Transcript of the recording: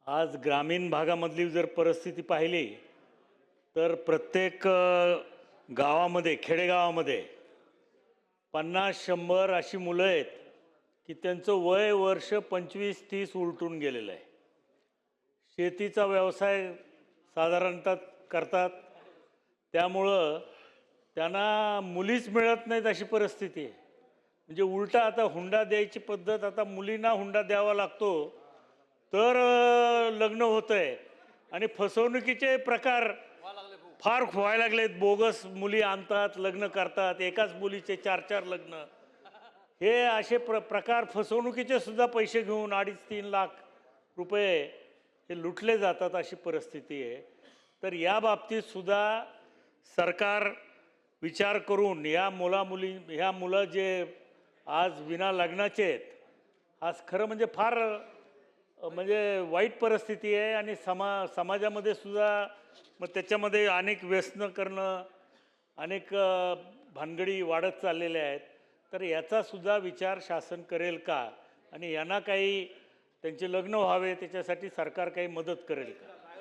आज ग्रामीण भागामधली जर परिस्थिती पाहिली तर प्रत्येक गावामध्ये खेडेगावामध्ये 50-100 अशी मुलं आहेत की त्यांचं वय वर्ष 25-30 उलटून गेलेलं आहे. शेतीचा व्यवसाय साधारणतः करतात, त्यामुळं त्यांना मुलीच मिळत नाहीत अशी परिस्थिती आहे. म्हणजे उलटा आता हुंडा द्यायची पद्धत, आता मुलींना हुंडा द्यावा लागतो तर लग्न होतं आहे. आणि फसवणुकीचे प्रकार फार व्हायला लागलेत. बोगस मुली आणतात, लग्न करतात, एकाच मुलीचे 4-4 लग्न. हे असे प्रकार फसवणुकीचे सुद्धा पैसे घेऊन 2.5-3 लाख रुपये हे लुटले जातात अशी परिस्थिती आहे. तर या बाबतीत सुद्धा सरकार विचार करून ह्या मुलं जे आज विना लग्नाचे आहेत, आज खरं म्हणजे फार म्हणजे वाईट परिस्थिती आहे. आणि समाजामध्ये सुद्धा मग त्याच्यामध्ये अनेक व्यसनं करणं, अनेक भानगडी वाढत चाललेल्या आहेत. तर याचासुद्धा विचार शासन करेल का, आणि यांना काही त्यांचे लग्न व्हावे त्याच्यासाठी सरकार काही मदत करेल का?